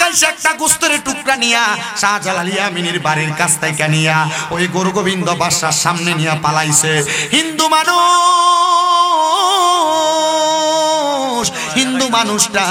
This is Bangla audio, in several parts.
যাইছে একটা গোস্তের টুকরা নিয়া শাহজালাল ইয়ামিনীর বাড়ির কাছ থেকে নিয়া ওই গুরু গোবিন্দ বাদশার সামনে নিয়া পালাইছে। হিন্দু মানুষটা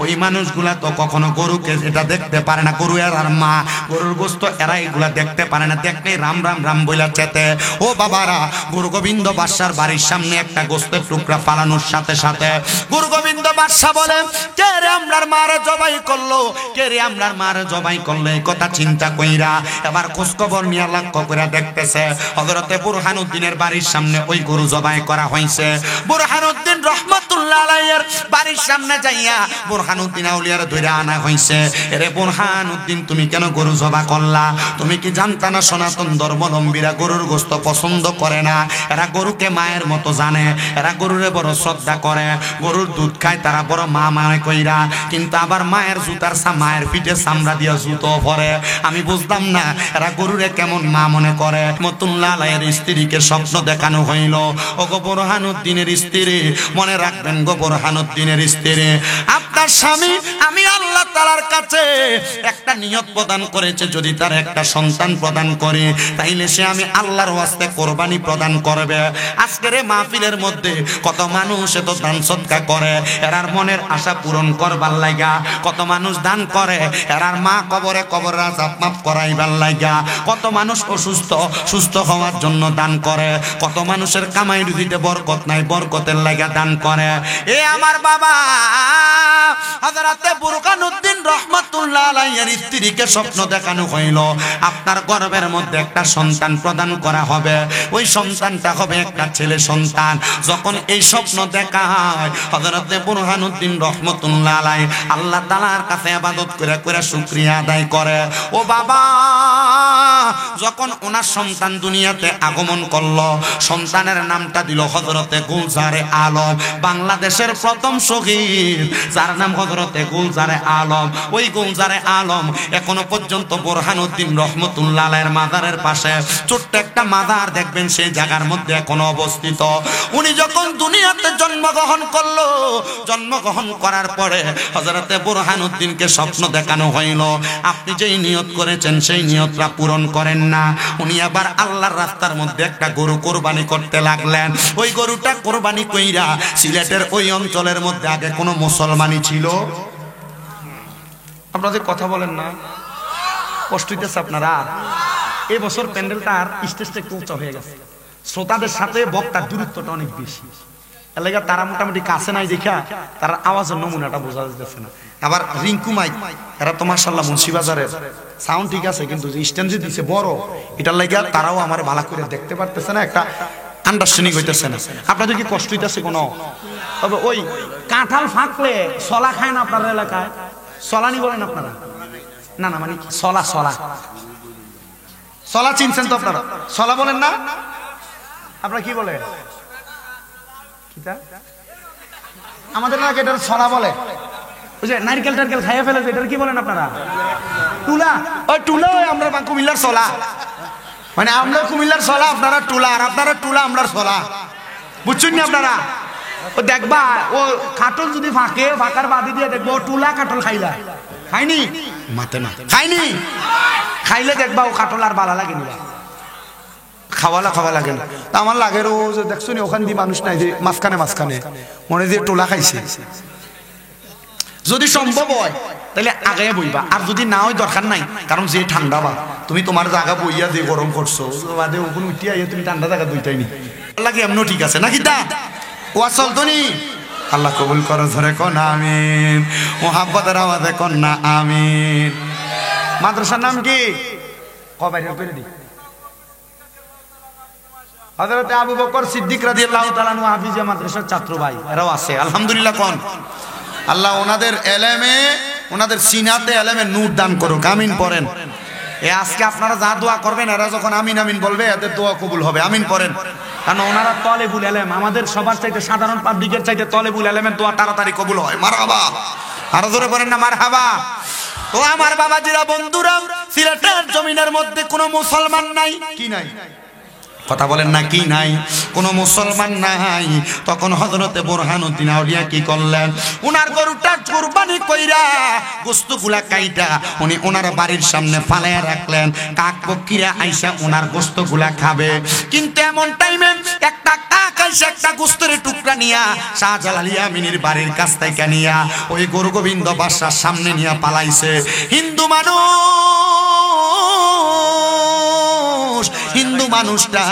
ওই মানুষগুলা তো কখনো গরুকে এটা দেখতে পারে না, গরু আর মা গরুর গোস্ত এরা এগুলা দেখতে পারে না, দেখলে রাম রাম রাম বইলা চেতে। ও বাবারা, গুরু গোবিন্দ বাদশার বাড়ির সামনে একটা গোস্তের টুকরা পালানোর সাথে সাথে গুরু গোবিন্দ বাদশা বলে, কে রে আমরার মারে জবাই করলো, কে রে আমরার মারে জবাই করলো। এই কথা চিন্তা কইরা এবার খোঁজ খবর নিয়ে লক্ষ্য করে দেখতেছে হযরতে বুরহানুদ্দিনের বাড়ির সামনে ওই গরু জবাই করা হয়েছে। বুরহানুদ্দিন রহমাতুল্লাহ আলাইহির বাড়ির সামনে যাইয়া বুরহানুদ্দিন আউলিয়ার ধরে আনা হয়েছে। এরে বুরহানুদ্দিন, তুমি কেন গরু জবাই করলা? তুমি কি জানতা না সনাতন ধর্মাবলম্বীরা গরুর গোশত পছন্দ করে না? এরা গরুকে মায়ের মতো জানে, এরা গরুরে বড় শ্রদ্ধা করে, গরুর দুধ খায় তারা বড় মা মানে কইরা, কিন্তু আবার মায়ের জুতার মায়ের পিঠে চামড়া দিয়া জুতো পরে। আমি বুঝতাম না এরা গরুরে কেমন মা মনে করে। রহমাতুল্লাহ আলাইহির স্ত্রীকে স্বপ্ন দেখানো হইল, ও গো বুরহানুদ্দিনের স্ত্রী, মনে রাখবেন গো বুরহানুদ্দিনের স্ত্রী, আপনার স্বামী আমি আল্লাহ তাআলার কাছে একটা নিয়ত প্রদান করেছে, যদি তার একটা সন্তান প্রদান করি তাইলে সে আমি আল্লাহর ওয়াস্তে কোরবানি প্রদান করবে। আজকের মাহফিলের মধ্যে কত মানুষ এত দান সদকা করে এরার মনের আশা পূরণ করবার লাগা, কত মানুষ দান করে এরার মা কবরে কবর আযাব মাফ করাইবার লাগা, কত মানুষ অসুস্থ সুস্থ হওয়ার জন্য দান করে, কত মানুষের কামাই রুজিতে বরকত নাই বরকতের লাগা দান করে। এ আমার বাবা হযরতে বুরহানুদ্দিন রহমাতুল্লাহ আলাইহির স্ত্রীকে স্বপ্ন দেখানো হইল, আপনার গর্ভের মধ্যে একটা সন্তান প্রদান করা হবে, ওই সন্তানটা হবে একটা ছেলে সন্তান। যখন এই স্বপ্ন দেখা হয় হযরতে বুরহানুদ্দিন রহমাতুল্লাহ আলাইহি আল্লাহ তাআলার কাছে ইবাদত করে করে শুকরিয়া আদায় করে। ও বাবা, যখন ওনার সন্তান দুনিয়াতে আগমন করলো, সন্তানের নামটা দিল হযরতে গুলজারে আলম, বাংলাদেশের প্রথম শহীদ যার নাম হযরতে গুলজারে আলম। ওই গুলজারে আলম এখনো পর্যন্ত বুরহানুদ্দিন রহমাতুল্লাহ আলাইহির মাজারের পাশে ছোট্ট একটা মাজার দেখবেন, সেই জায়গার মধ্যে এখনো অবস্থিত। উনি যখন দুনিয়াতে জন্মগ্রহণ করলো, জন্মগ্রহণ করার পরে হযরতে বুরহানুদ্দিনকে স্বপ্ন দেখানো হইল, আপনি যেই নিয়ত করেছেন সেই নিয়তটা পূরণ করেন না। উনি আবার আল্লাহর রাস্তার মধ্যে একটা গরু কোরবানি করতে লাগলেন। ওই গরুটা কোরবানি কইরা সিলেটের ওই অঞ্চলের মধ্যে আগে কোনো মুসলমানই ছিল? আপনাদের কথা বলেন না, কষ্ট হইতেছে আপনারা? এই বছর প্যান্ডেলটা আর স্টেজটা একটু উঁচা হয়ে গেছে, শ্রোতাদের সাথে বক্তার দূরত্বটা অনেক বেশি, এলাকা তারা মোটামুটি কাছে নাই দেখা তার আওয়াজের নমুনাটা বোঝা যাচ্ছে না। আবার রিঙ্কু মাইক এরা তো মাশাআল্লাহ মুন্সিবাজারের সাউন্ড ঠিক আছে, কিন্তু স্ট্যান্ড যে দিছে বড়, এটার লাগা তারাও আমার ভালো করে দেখতে পারতেছে না, একটা আন্ডারস্ট্যান্ডিং হইতেছে না। আপনাদের কি কষ্ট হইতেছে কোনো? তবে ওই কাঁঠাল ফাঁকলে সলা খায় না আপনার এলাকায়? সলানি বলেন আপনারা? না না, মানে সলা সলা সলা চিনছেন তো আপনারা? সলা বলেন না? আপনারা কি বলেন? আমাদের এলাকায় এটার সলা বলে। ওই যে নারকেল টারকেল খাইয়ে ফেলেছে, এটার কি বলেন আপনারা? টুলা। ওই টুলা আমরা কুমিল্লার সলা, মানে আমরা কুমিল্লার সলা, আপনারা টুলা, আর আপনারা টুলা আমরা সলা, বুঝছেন না আপনারা? ও দেখবা ও কাটল যদি ফাঁকে ফাঁকার বাদি দিয়ে দেখবো ও টুলা কাটল খাইলা, খাইনি মাতে না, খাইনি, খাইলে দেখবা ও কাটল আর বালা লাগে নিবা, খাওয়া লাগে না। তা আমার লাগে রোজ দেখছো নি ওখান দিয়ে মানুষ নাই যে মাঝখানে মাঝখানে মনে দিয়ে টোলা খাইছে। যদি সম্ভব হয় তাহলে আগে বইবা, আর যদি না হয় দরকার নাই, কারণ যে ঠান্ডা বা তুমি তোমার জায়গা বইয়া যে গরম করছো বাদে ওখানে উঠিয়া তুমি ঠান্ডা জায়গা দুইটাই নি লাগে এমন ঠিক আছে নাকি? তা ও চলতো নি। আল্লাহ কবুল করো, ধরে কোন আমিন, মোহাব্বতের আওয়াজে কোন না আমিন। মাদ্রাসার নাম কি? কবাইরে করে দি হযরত আবু বকর সিদ্দিক রাদিয়াল্লাহু তাআলা আনহু হাফিজিয়া মাদ্রাসার ছাত্র ভাই এরাও আছে আলহামদুলিল্লাহ। কোন আল্লাহ ওনাদের এলেমে ওনাদের সিনাতে এলেমে নূর দান করুক, আমিন পড়েন। এ আজকে আপনারা যা দোয়া করবেন এরা যখন আমিন আমিন বলবে এদের দোয়া কবুল হবে, আমিন পড়েন। কারণ ওনারা তলেবুল এলেম, আমাদের সবার চাইতে সাধারণ পাবলিকের চাইতে তলেবুল এলেমের দোয়া তাড়াতাড়ি কবুল হয়। মারহাবা, আরো জোরে পড়েন না মারহাবা। ও আমার বাবাজিরা বন্ধুরা, সিলেটের জমিনের মধ্যে কোনো মুসলমান নাই, কি নাই? কথা বলেন না কি নাই? কোনো মুসলমান নাই। তখন হযরতে বুরহানুদ্দিন আউলিয়া কি করলেন? উনার গরুটা কুরবানি কইরা গোশতগুলা কাইটা উনি ওনার বাড়ির সামনে ফালাইয়া রাখলেন। কাক পক্ষীরা আইসা ওনার গোশতগুলা খাবে। কিন্তু এমন টাইমে একটা কাক আইসা একটা গোশতের টুকরা নিয়া শাহজালাল ইয়ামিনীর বাড়ির কাছ থেকে নিয়া ওই গরু গোবিন্দ বাদশার সামনে নিয়া পালাইছে। হিন্দু মানুষটা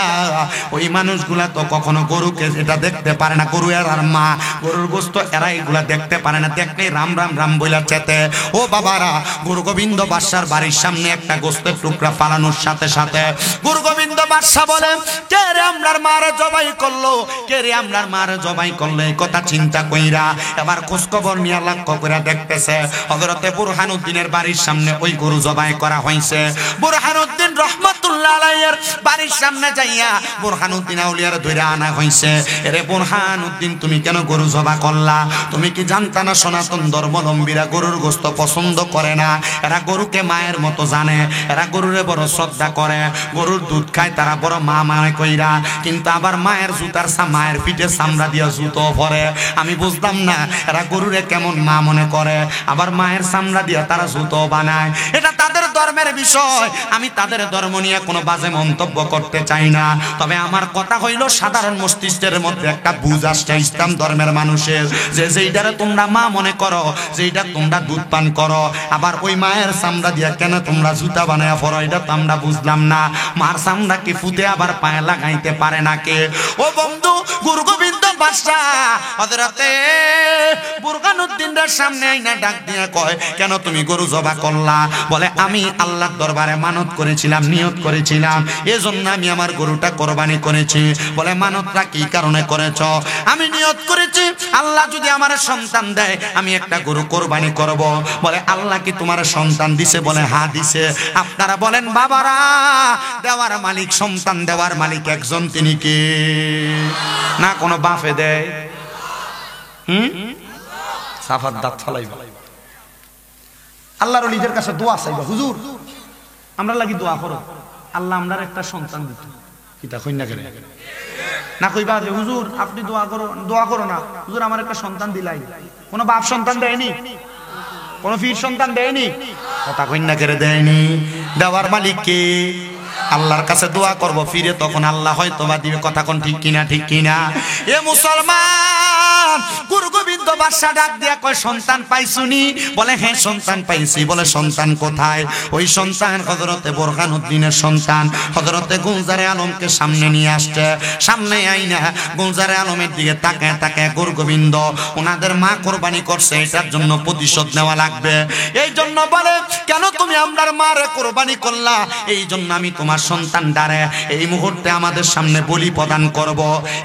ওই মানুষগুলা তো কখনো গরুকে এটা দেখতে পারে না, গরু আর মা গরুর গোশত এরা এগুলা দেখতে পারে না। দেখলেই রাম রাম রাম বইলা চেতে। ও বাবারা, গুরু গোবিন্দ বাদশার বাড়ির সামনে একটা গোশতের টুকরা পালানোর সাথে সাথে গুরু গোবিন্দ বাদশা বলে, কে রে আমরার মারে জবাই করলো, কে রে আমরার মারে জবাই করলো? এই কথা চিন্তা কইরা এবার খোঁজ খবর নিয়ে লক্ষ্য করে দেখতেছে হযরতে বুরহানুদ্দিনের বাড়ির সামনে ওই গরু জবাই করা হয়েছে। বুরহানুদ্দিন রহমাতুল্লাহ আলাইহির বাড়ির সামনে যাইয়া বুরহানুদ্দিন আউলিয়ার ধইরা আনা হইছে। এরে বুরহানুদ্দিন, তুমি কেন গরু জবাই করলা? তুমি কি জানতা না সনাতন ধর্মাবলম্বীরা গরুর গোশত পছন্দ করে না? এরা গরুকে মায়ের মতো জানে, এরা গরুরে বড় শ্রদ্ধা করে, গরুর দুধ খায় তারা বড় মা মানে কইরা। কিন্তু আবার মায়ের জুতার মায়ের পিঠে চামড়া দিয়া জুতো পরে। আমি বুঝলাম না এরা গরুরে কেমন মা মনে করে, আবার মায়ের চামড়া দিয়া তারা জুতো বানায়। এটা তাদের ধর্মের বিষয়, আমি তাদের ধর্ম নিয়ে কোনো বাজে মন্তব্য করতে চাই না। তবে আমার কথা হইল সাধারণ মস্তিষ্কের মধ্যে একটা বুঝ আসছে ইসলাম ধর্মের মানুষের, যে যেইটারে তোমরা মা মনে করো, যেইটা তোমরা দুধ পান করো, আবার ওই মায়ের চামড়া দিয়া কেন তোমরা জুতা বানায়া পড়ো, এটা তো আমরা বুঝলাম না। মার চামড়া কি ফুটে আবার পায়ে লাগাইতে পারে না কে? ও বন্ধু, গুরু গোবিন্দ বাদশা হযরতে বুরহানুদ্দিনের সামনে আইনা ডাক দিয়ে কয়, কেন তুমি গরু জবাই করলা? বলে, আমি আল্লাহর দরবারে মানত করেছিলাম, নিয়ত করেছিলাম, এজন্য আমি আমার গরুটা কোরবানি করেছি। বলে, মানতটা কি কারণে করেছ? আমি নিয়ত করেছি আল্লাহ যদি আমার সন্তান দেয় আমি একটা গরু কোরবানি করব। বলে, আল্লাহ কি তোমার সন্তান দিছে? বলে, হ্যাঁ দিছে। আপনারা বলেন বাবারা, দেওয়ার মালিক, সন্তান দেওয়ার মালিক একজন, তিনি কে? না কোনো বাপে দেয়? সাফাত দাঁত ফালাইবা, আল্লাহর ওলিদের কাছে দোয়া চাইবা, হুজুর আমরা লাগি দোয়া করো, আল্লাহ আমরার একটা সন্তান দিত। কিতা কই না কেন? না কইবা যে হুজুর আপনি দোয়া করো না, হুজুর আমার একটা সন্তান দিলাই। কোন বাপ সন্তান দেয়নি, কোন পীর সন্তান দেয়নি, কথা কই না করে দেয়নি। দেওয়ার মালিক কে? আল্লাহর কাছে দোয়া করব ফিরে, তখন আল্লাহ হয়তো বা দিবে। কথা কোন ঠিক কিনা? ঠিক কিনা? এ মুসলমান, গুরু গোবিন্দ বাদশা ডাক দিয়া কয়, সন্তান পাইছুনি? বলে, হ্যাঁ সন্তান পাইছি। বলে, সন্তান কোথায়? ওই সন্তান হযরতে বুরহানুদ্দিনের সন্তান হযরতে গুলজারে আলমকে সামনে নিয়ে আসছে। সামনে আইনা গুলজারে আলমের দিকে তাকায় তাকায় গুরু গোবিন্দ ওনাদের মা কোরবানি করছে, এটার জন্য প্রতিশোধ নেওয়া লাগবে। এই জন্য বলে, কেন তুমি আমরার মারে কোরবানি করলা? এই জন্য আমি তোমার সন্তান দ্বারে এই মুহূর্তে আমাদের সামনে বলি প্রদান করব।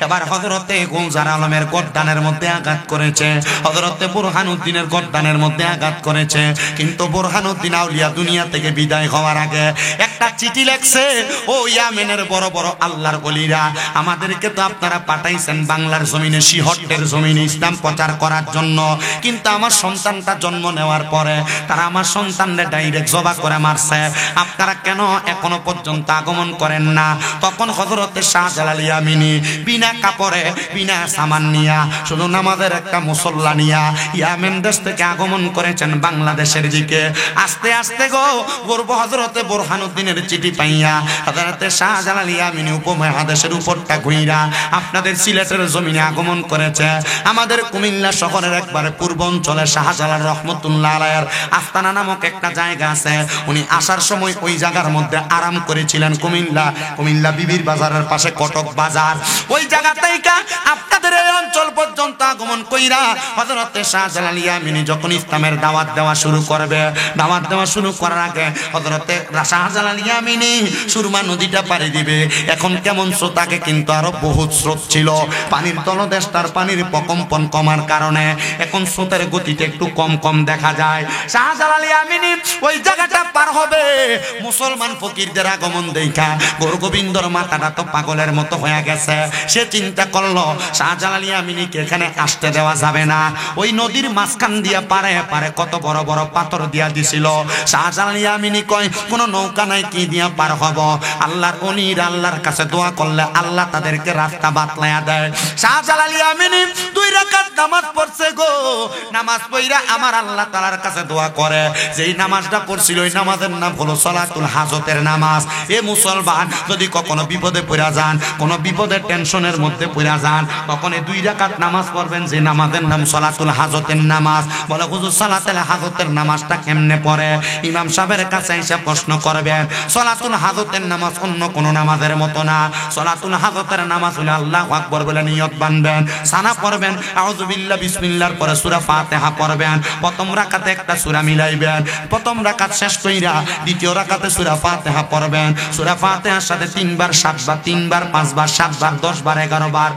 এবার হযরতে গুলজার আলমের গর্দানের মধ্যে আঘাত করেছে, হযরতে বুরহানুদ্দিনের গর্দানের মধ্যে আঘাত করেছে। কিন্তু বুরহানুদ্দিন আউলিয়া দুনিয়া থেকে বিদায় হওয়ার আগে একটা চিঠি লেখছে, ও ইয়ামেনের বড় বড় আল্লাহর ওলিরা, আমাদেরকে তো আপনারা পাঠাইছেন বাংলার জমিনে, শিহটের জমিনে ইসলাম প্রচার করার জন্য, কিন্তু আমার সন্তানটা জন্ম নেওয়ার পরে তারা আমার সন্তানরে ডাইরেক্ট জবাই করে মারছে। আপনারা কেন এখনো পর্যন্ত আগমন করেন না? তখন হযরতে শাহজালাল ইয়ামিনী বিনা কাপড়ে, বিনা সামান নিয়া, শুধু নামাজের একটা মুসল্লা নিয়া ইয়ামেন দেশ থেকে আগমন করেছেন বাংলাদেশের দিকে। আস্তে আস্তে গর্ব হযরতে বুরহানুদ্দিনের চিঠি পাইয়া হযরতে শাহজালাল ইয়ামিনী উপমহাদেশের উপরটা ঘুইরা আপনাদের সিলেটের জমিনে আগমন করেছে। আমাদের কুমিল্লা শহরের একবারে পূর্বাঞ্চলে শাহজালাল রহমতুল্লাহ আলাইহির আস্তানা নামক একটা জায়গা আছে। উনি আসার সময় ওই জায়গার মধ্যে আরাম করেছিলেন। কুমিল্লা বিবির বাজারের পাশে কটক বাজার, ওই জায়গা থেকে আপনাদের এই অঞ্চল পর্যন্ত আগমন কইরা হযরতে শাহজালাল ইয়ামিনী যখন ইসলামের দাওয়াত দেওয়া শুরু করবে, দাওয়াত দেওয়া শুরু করার আগে হযরতে শাহজালাল ইয়ামিনী সুরমা নদীটা পাড়ি দিবে। এখন কেমন স্রোত, আগে কিন্তু আরো বহুত স্রোত ছিল। পানির তলদেশ তার পানির প্রকম্পন কমার কারণে এখন স্রোতের গতিটা একটু কম কম দেখা যায়। শাহজালাল ইয়ামিনী ওই জায়গাটা পার হবে, মুসলমান ফকিরদের আগমন আগমন দেখা গৌর গোবিন্দর মাথাটা তো পাগলের মতো হয়ে গেছে। সে চিন্তা করলো শাহজালাল ইয়ামিনীকে এখানে আসতে দেওয়া যাবে না। ওই নদীর মাঝখান দিয়া পারে পারে কত বড় বড় পাথর দিয়া দিছিল। শাহজালাল ইয়ামিনী কয় কোন নৌকা নাই, কি দিয়া পার হব? আল্লাহর অনির আল্লাহর কাছে দোয়া করলে আল্লাহ তাদেরকে রাস্তা বাতলায়া দেয়। শাহজালাল ইয়ামিনী 2 রাকাত নামাজ পড়ছে গো। নামাজ পড়া আমার আল্লাহ তাআলার কাছে দোয়া করে। যেই নামাজটা পড়ছিল ওই নামাজের নাম হলো সালাতুল হাজতের নামাজ। এ মুসলমান, যদি কখনো বিপদে পড়া যান, কোন বিপদের টেনশনের মধ্যে পড়া যান, তখন 2 রাকাত নামাজ পড়বেন, যে নামাজের নাম সালাতুল হাজতের নামাজ। বলে হুজুর সালাতুল হাজতের নামাজটা কেমনে পড়ে? ইমাম সাহেবের কাছে এসে প্রশ্ন করবেন। সালাতুল হাজতের নামাজ অন্য কোন নামাজের মতো না। সালাতুল হাজতের নামাজ হলো আল্লাহু আকবার বলে নিয়ত বানবেন, সানা পড়বেন, আউযু বিল্লাহ বিসমিল্লাহর পরে সূরা ফাতিহা পড়বেন। প্রথম রাকাতে একটা সূরা মিলাইবেন, প্রথম রাকাত শেষ কইরা দ্বিতীয় রাকাতে সূরা ফাতিহা পড়বেন। সূরা ফাতিহার সাথে 3 বার 7 বার, 3 বার 5 বার, 7 বার, 10 বার, 11 বার,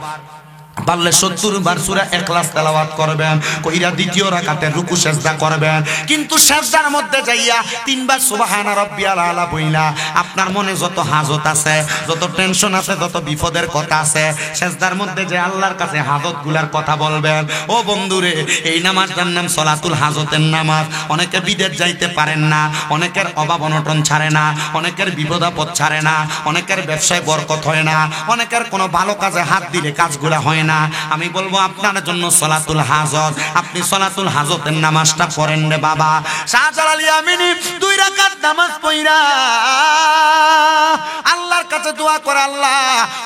পারলে 70 বার সূরা ইখলাস তেলাওয়াত করবেন। কইরা দ্বিতীয় রাকাতে রুকু সিজদা করবেন। কিন্তু সিজদার মধ্যে যাইয়া 3 বার সুবহানা রাব্বিয়াল আলা বইলা আপনার মনে যত হাজত আছে, যত টেনশন আছে, যত বিপদের কথা আছে, সিজদার মধ্যে যে আল্লাহর কাছে হাজতগুলার কথা বলবেন। ও বন্ধুরে, এই নামাজটার নাম সালাতুল হাজতের নামাজ। অনেকে বিদেশ যাইতে পারেন না, অনেকের অভাব অনটন ছাড়ে না, অনেকের বিপদ আপদ ছাড়ে না, অনেকের ব্যবসায় বরকত হয় না, অনেকের কোনো ভালো কাজে হাত দিলে কাজগুলা হয় না। আমি বলবো আপনার জন্য সালাতুল হাজত, আপনি সালাতুল হাজতের নামাজটা পড়েন রে বাবা। শাহজালাল ইয়ামিনী 2 রাকাত নামাজ পড়া আল্লাহর কাছে দোয়া করে, আল্লাহ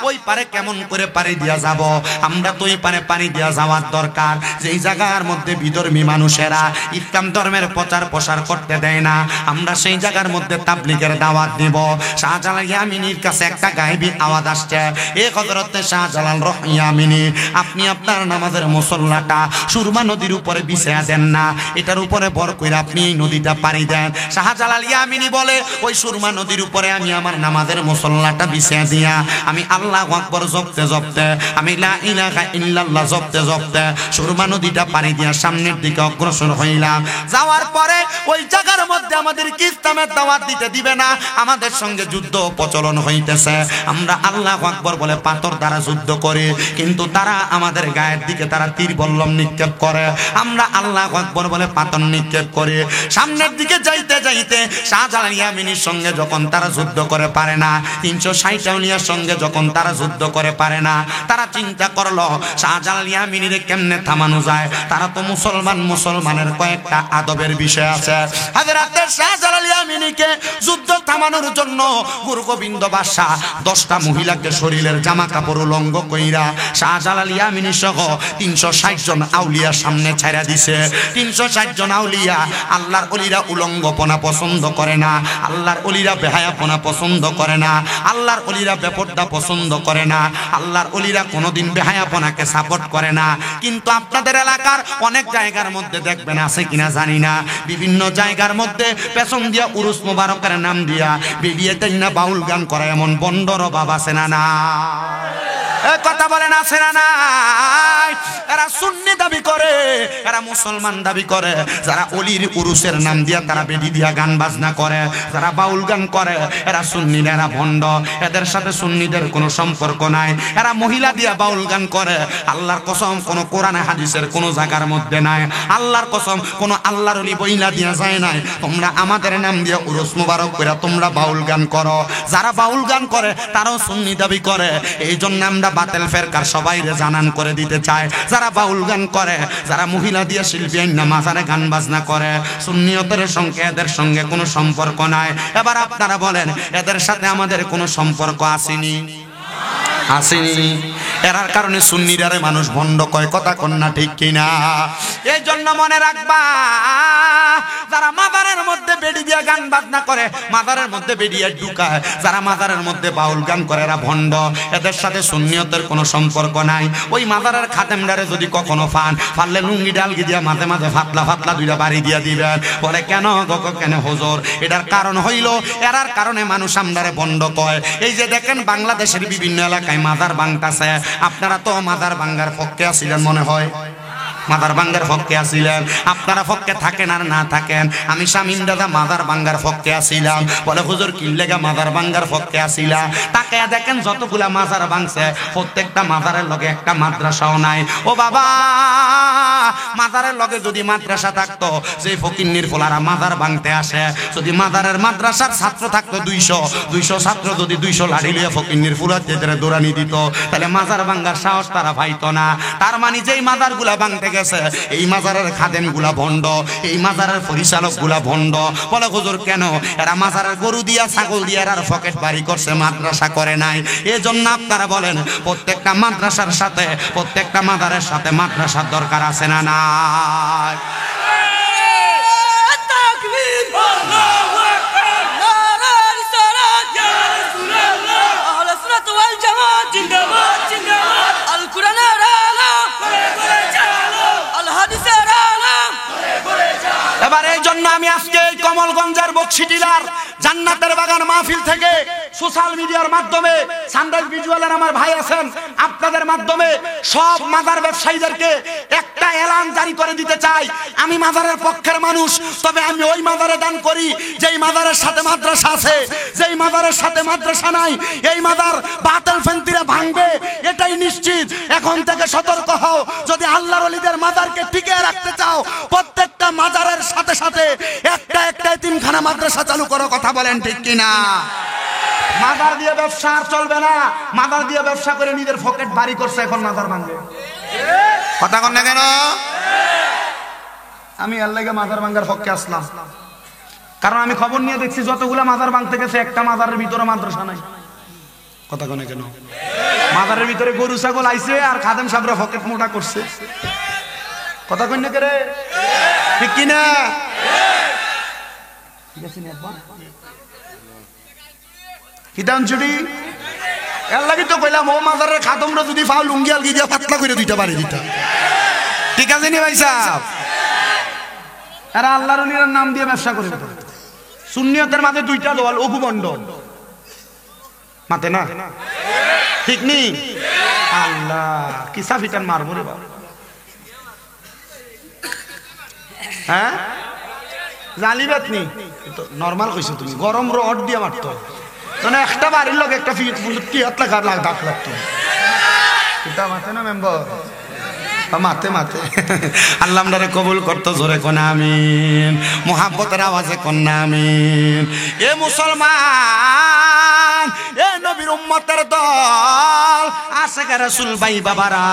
ওই পারে কেমন করে পানি দিয়া যাব? আমরা তো ওই পারে পানি দিয়া যাওয়ার দরকার, যেই জায়গার মধ্যে বিধর্মী মানুষেরা ইসলাম ধর্মের প্রচার প্রসার করতে দেয় না, আমরা সেই জায়গার মধ্যে তাবলীগের দাওয়াত দিব। শাহজালাল ইয়ামিনীর কাছে একটা গায়েবী আওয়াজ আসছে, এ হযরতে শাহজালাল ইয়ামিনী, আপনি আপনার নামাজের মুসল্লাটা সুরমা নদীর উপরে বিছায়া দেন না, এটার উপরে ভর কইরা আপনি এই নদীটা পাড়ি দেন। শাহজালাল ইয়ামিনী বলে, ওই সুরমা নদীর উপরে আমি আমার নামাজের মুসল্লাটা বিছায়া দিয়া আমি আল্লাহু আকবার জপতে জপতে, আমি লা ইলাহা ইল্লাল্লাহ জপতে জপতে সুরমা নদীটা পাড়ি দিয়া সামনের দিকে অগ্রসর হইলাম। যাওয়ার পরে ওই জায়গার মধ্যে আমাদের কি ইসলামের দাওয়াত দিতে দিবে না, আমাদের সঙ্গে যুদ্ধ প্রচলন হইতেছে। আমরা আল্লাহু আকবার বলে পাথর দ্বারা যুদ্ধ করি, কিন্তু তারা আমাদের গায়ের দিকে তারা তীর বল্লম নিক্ষেপ করে। আমরা আল্লাহু আকবার বলে পাথর নিক্ষেপ করি। সামনের দিকে যাইতে যাইতে শাহজালাল ইয়ামিনীর সঙ্গে যখন তারা যুদ্ধ করে পারে না, 360 আউলিয়ার সঙ্গে যখন তারা যুদ্ধ করে পারে না, তারা চিন্তা করলো শাহজালাল ইয়ামিনীরে কেমনে থামানো যায়। তারা তো মুসলমান, মুসলমানের কয়েকটা আদবের বিষয় আছে। হযরত শাহজালাল ইয়ামিনীকে যুদ্ধ থামানোর জন্য গুরু গোবিন্দ বাদশা 10টা মহিলাকে শরীরের জামা কাপড় উলঙ্গ কইরা শাহজালাল ইয়ামিনী সহ 360 জন আউলিয়ার সামনে ছাইরা দিছে। 360 জন আউলিয়া, আল্লাহর ওলিরা উলঙ্গপনা পছন্দ করে না, আল্লাহর ওলিরা বেহায়াপনা পছন্দ করে না, আল্লাহর ওলিরা বেপরদা পছন্দ করে না, আল্লাহর ওলিরা কোনোদিন বেহায়াপনাকে সাপোর্ট করে না। কিন্তু আপনাদের এলাকার অনেক জায়গার মধ্যে দেখবেন, আছে কিনা জানি না, বিভিন্ন জায়গার মধ্যে পেছন দিয়া উরুস মুবারকের নাম দিয়া বেরিয়েতে না বাউল গান করে এমন বন্ডর বাবা আছে না না? কথা বলেন আছে না নাই? এরা সুন্নি দাবি করে, এরা মুসলমান দাবি করে। যারা অলির উরুসের নাম দিয়া তারা বেদি দিয়া গান বাজনা করে, যারা বাউল গান করে, এরা সুন্নি, এরা ভণ্ড। এদের সাথে সুন্নিদের কোনো সম্পর্ক নাই। এরা মহিলা দিয়া বাউল গান করে। আল্লাহর কসম কোন কোরআনে হাদিসের কোন জায়গার মধ্যে নাই। আল্লাহর কসম কোন আল্লাহর ওলি বইলা দিয়া যায় নাই তোমরা আমাদের নাম দিয়া উরুস মুবারক করে তোমরা বাউল গান করো। যারা বাউল গান করে তারাও সুন্নি দাবি করে। এই জন্য আমরা বাতিল ফেরকার সবাইরে জানান করে দিতে চায়, যারা বাউল গান করে, যারা মহিলা দিয়ে শিল্পী আইন মাজারে গান বাজনা করে, সুন্নিয়তের সঙ্গে এদের সঙ্গে কোনো সম্পর্ক নাই। এবার আপনারা বলেন, এদের সাথে আমাদের কোনো সম্পর্ক আসেনি? আসেনি। এরার কারণে সুন্নিরারে মানুষ ভণ্ড কয়, কথা কন্যা ঠিক কিনা? এই জন্য মনে রাখবা, যারা মাজারের মধ্যে বেড়ি দিয়ে গান বাজনা করে, মাজারের মধ্যে বেরিয়ে ঢুকায়, যারা মাজারের মধ্যে বাউল গান করে, এরা ভণ্ড। এদের সাথে সুন্নিয়তের কোনো সম্পর্ক নাই। ওই মাজারের খাদেমদারে যদি কখনো পারলে লুঙ্গি ডালগি দিয়া মাঝে মাঝে ফাতলা ফাতলা 2টা বাড়ি দিয়া দিবেন। বলে কেন কেন হুজুর? এটার কারণ হইল, এরার কারণে মানুষ আমদারে ভণ্ড কয়। এই যে দেখেন বাংলাদেশের বিভিন্ন এলাকায় মাজার ভাঙতাছে, আপনারা তো মাজার ভাঙ্গার পক্ষে আছিলেন মনে হয়। মাদার ভাঙ্গার পক্ষে আসিলেন। আপনারা পক্ষে থাকেন আর না থাকেন, আমি শামীম দাদা মাদার ভাঙ্গার পক্ষে আসিলাম। বলে হুজুর কি লেগা মাদার ভাঙ্গার পক্ষে আসিলা? তাকে দেখেন যতগুলা মাজার ভাঙছে প্রত্যেকটা মাজারের লগে একটা মাদ্রাসাও নাই। ও বাবা, মাজারের লগে যদি মাদ্রাসা থাকতো, যে ফকিন্নির ফোলারা মাজার ভাঙতে আসে, যদি মাজারের মাদ্রাসার ছাত্র থাকতো 200 ছাত্র যদি 200 লাঠি লিয়ে ফকিন্নির ফুলাতে দৌড়ানি দিত, তাহলে মাজার ভাঙ্গার সাহস তারা পাইতো না। তার মানে যেই মাজার গুলা ভাঙতে গেছে এই মাজারের খাদেম গুলা ভণ্ড, এই মাজারের পরিচালক গুলা ভণ্ড। বলে হুজুর কেন? এরা মাজারের গরু দিয়া ছাগল দিয়া আর পকেট বাড়ি করছে, মাদ্রাসা করে নাই। এই জন্য আপনারা বলেন প্রত্যেকটা মাদ্রাসার সাথে, প্রত্যেকটা মাজারের সাথে মাদ্রাসার দরকার আছে না নাই? এবার এই জন্য আমি আজকে কমলগঞ্জের বক্সিটিলার জান্নাতের বাগান মাহফিল থেকে সোশ্যাল মিডিয়ার মাধ্যমে সানরাইজ ভিজুয়ালের আমার ভাই আছেন, আপনাদের মাধ্যমে সব মাজার ব্যবসায়ীদেরকে একটা এলান জারি করে দিতে চাই। আমি মাজারের পক্ষের মানুষ, তবে আমি ওই মাজারে দান করি যেই মাজারের সাথে মাদ্রাসা আছে। যেই মাজারের সাথে মাদ্রাসা নাই, এই মাজার বাতিল ফেন্তিরা ভাঙবে, এটাই নিশ্চিত। এখন থেকে সতর্ক হও, যদি আল্লাহর ওলিদের মাজারকে টিকিয়ে রাখতে চাও, প্রত্যেকটা মাজারের সাথে সাথে একটা একটা এতিমখানা মাদ্রাসা চালু করো। কথা বলেন ঠিক কিনা? মাদার দিয়ে ব্যবসা আর চলবে না। মাদার দিয়ে ব্যবসা করে নিজের পকেট ভারী করছে, এখন মাদার ভাঙবে। কথা কন না কেন? আমি এর লাগে মাদার ভাঙ্গার পক্ষে আসলাম, কারণ আমি খবর নিয়ে দেখছি যতগুলা মাদার ভাঙতে গেছে একটা মাদারের ভিতরে মাদ্রাসা নাই। কথা কন না কেন? মাদারের ভিতরে গরু ছাগল আইছে আর খাদেম সাহেবরা পকেট মোটা করছে। কথা কন না কে রে? ঠিক কিনা? ঠিক আছে নি আব্বা? হিদানচুরি এর লাগি তো কইলাম ও মাজারের খাদমরা যদি ফাও লুঙ্গি আলগি দিয়া পাতলা করে দিতে পারে দিতা। ঠিক আছে নি ভাই সাহেব? এরা আল্লাহর ওলির নাম দিয়ে ব্যবসা করে। সুন্নিয়তের মাঝে দুইটা দল, অবু মন্ডল মাতে না, ঠিক নি? আল্লাহ কি সাফিটান মারবো রে বাবা। হ্যাঁ জালিবাত নি নরমাল কইছো তুমি, গরম রড দিয়ে মারতো মানে একটা বাড়ির লোক একটা দাগ লাগতো। এটা মাতে না মেম্বার? মাতে মাতে। আল্লাহ আমরারে কবুল করতো। জোরে কোন আমিন, মোহাব্বতের আওয়াজে কোন আমিন। এ মুসলমান, এ নবীর উম্মতের দল, আশিকে রাসূল ভাই বাবারা,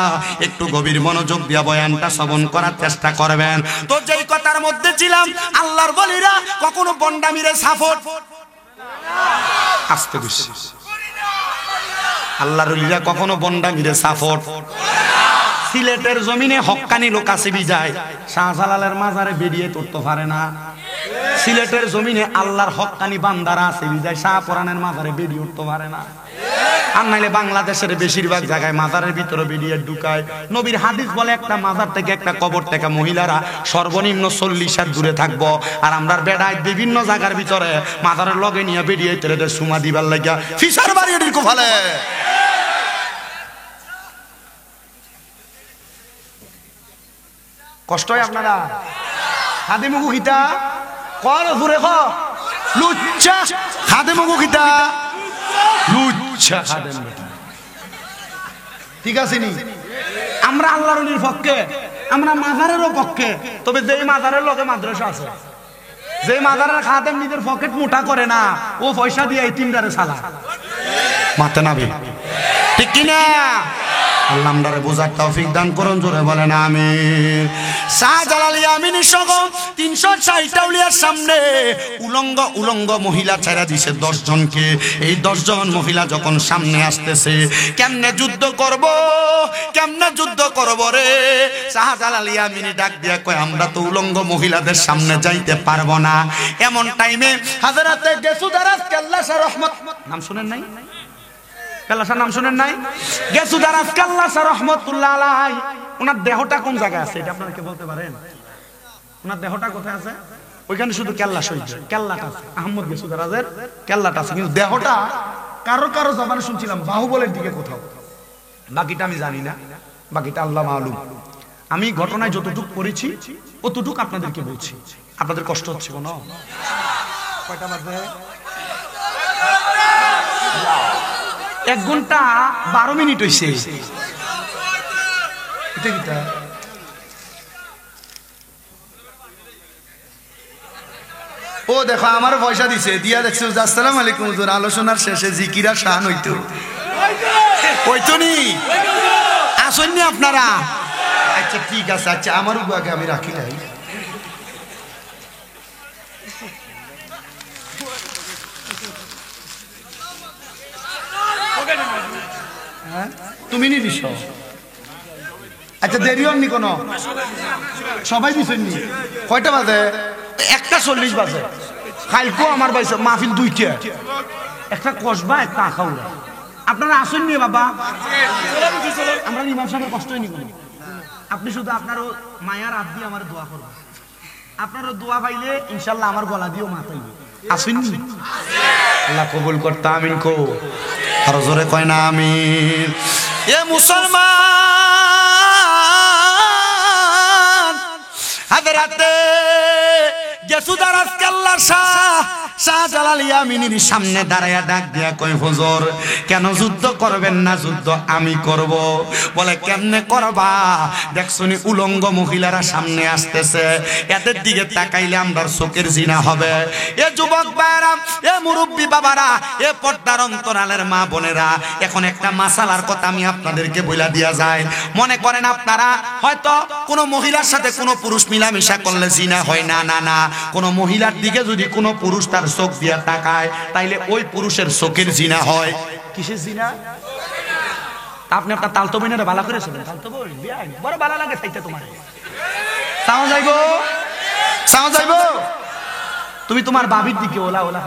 একটু গভীর মনোযোগ দিয়ে বয়ানটা শ্রবণ করার চেষ্টা করবেন। তো যেই কথার মধ্যে ছিলাম, আল্লাহর ওলিরা কখনো বন্ডামিরে সাপোর্ট আসতে বেশি, আল্লাহর ওলিরা কখনো বন্ডামিরে সাপোর্ট। সিলেটের জমিনে হক্কানি লোক আছে বিজায় শাহজালালের মাজারে বেরিয়ে তুলতে পারে না। সিলেটের জমিনে আল্লাহর হক্কানি বান্দারা আছে বিজায় শাহপুরানের মাজারে বেরিয়ে উঠতে পারে না। আর নাইলে বাংলাদেশের বেশিরভাগ জায়গায় মাজারের ভিতরে বেরিয়ে ঢুকায়। নবীর হাদিস বলে একটা মাজার থেকে একটা কবর থেকে মহিলারা সর্বনিম্ন 40 হাত দূরে থাকবো। আর আমরা বেড়ায় বিভিন্ন জায়গার ভিতরে মাজারের লগে নিয়ে বেরিয়ে তেলে সুমা দিবার লাগিয়া ফিসার বাড়ি ঢুকো ফেলে। কষ্ট হয় আপনারা? খাদে মুগু খিতা কর ঘুরে খ লুচ্চা খাদে মুগু খিতা লুচ্চা খাদেম। ঠিক আছে নি? আমরা আল্লাহর ওলির পক্ষে, আমরা মাজারেরও পক্ষে। তবে যেই মাজারের লগে মাদ্রাসা আছে, যে মাজারের খাদেম নিজের পকেট মোটা করে না, ও পয়সা দিয়ে এই তিনটারে সালা মাতে নাবি। ঠিক কিনা? আল্লাহ আমরারে বুঝার তৌফিক দান করুন। জোরে বলেন আমিন। শাহজালাল ইয়ামিনী সহ 360 আউলিয়ার সামনে উলঙ্গ মহিলা ছেড়ে দিছে 10 জনকে। এই 10 জন মহিলা যখন সামনে আসতেছে, কেমনে যুদ্ধ করব, কেমনে যুদ্ধ করব রে? শাহজালাল ইয়ামিনী ডাক দিয়া কয়, আমরা তো উলঙ্গ মহিলাদের সামনে যাইতে পারবো না। এমন টাইমে হযরতে গেসুদারাস কাল্লাসা রহমত, নাম শুনেন নাই? কাল্লাসার নাম শুনেন নাই? গেসুদারাস কাল্লাসা রহমাতুল্লাহ আলাইহি, ওনার দেহটা কোন জায়গায় আছে এটা আপনারা কি বলতে পারেন? ওনার দেহটা কোথায় আছে? ওইখানে শুধু কেল্লা শহীদ, কেল্লাটা আছে, আহমদ গেসুদারাজের কেল্লাটা আছে, কিন্তু দেহটা কারো জবানে শুনছিলাম বাহুবলের দিকে কোথাও। বাকিটা আমি জানি না, বাকিটা আল্লাহ মালুম। আমি ঘটনায় যতটুকু পড়েছি অতটুকু আপনাদেরকে বলছি। আপনাদের কষ্ট হচ্ছে কোনো? কয়টা বাজে? 1 ঘন্টা 12 মিনিট হইছে। এটা কিটা? ও দেখো আমার পয়সা দিছে, দিয়া দেখছো আসসালামু আলাইকুম হুজুর, আলোচনার শেষে জিকিরা শান হইতো হইতো নি? আসেননি আপনারা? আচ্ছা ঠিক আছে, আচ্ছা আমার আগে আমি রাখি নাই। তুমি নি দিস? আচ্ছা দেরি হননি কোনো? সবাই দিছেননি? কয়টা বাজে? 1:40 বাজে। কালকেও আমার বাইছে মাহফিল 2টা, একটা কসবা একটা আখাউড়া। আপনারা আসেন নি বাবা? আমরা ইমাম সাহেবের কষ্ট হয়নি কোনো। আপনি শুধু আপনারও মায়ার হাত দিয়ে আমার দোয়া করবেন। আপনারও দোয়া পাইলে ইনশাল্লাহ আমার গলা দিয়েও মাথাইবে। আসেননি? আল্লাহ কবুল করতে আমিন কো। আর জোরে কয় না আমিন। এ মুসলমান হাজরাতে গেসুদার আজকে আল্লাহ শাহজালাল ইয়ামিনীর সামনে দাঁড়ায়া ডাক দিয়া কই হুজুর কেন যুদ্ধ করবেন না? যুদ্ধ আমি করব। বলে কেমনে করবা? দেখছনি উলঙ্গ মহিলারা সামনে আসতেছে, এদের দিকে তাকাইলে আমরার চোখের জিনা হবে। এ যুবক ভাইরা, এ মুরব্বী বাবারা, এ পর্দার অন্তরালের মা বোনেরা, এখন একটা মাসালার কথা আমি আপনাদেরকে বইলা দিয়া যায়। মনে করেন আপনারা হয়তো কোনো মহিলার সাথে কোনো পুরুষ মিলামিশা করলে জিনা হয় না, না না, কোনো মহিলার দিকে যদি কোনো পুরুষ তার চোখ দিয়া তাকায় তাইলে ওই পুরুষের চোখের জিনা হয়। কিসের জিনা? আপনি আপনার তালতো বইনারে ভালো করে শুনেন। তালতো বই বড় ভালো লাগে তাইতে তোমার সাউন্ড যাইবো, সাউন্ড যাইবো। তুমি তোমার বাবির দিকে ওলা ওলা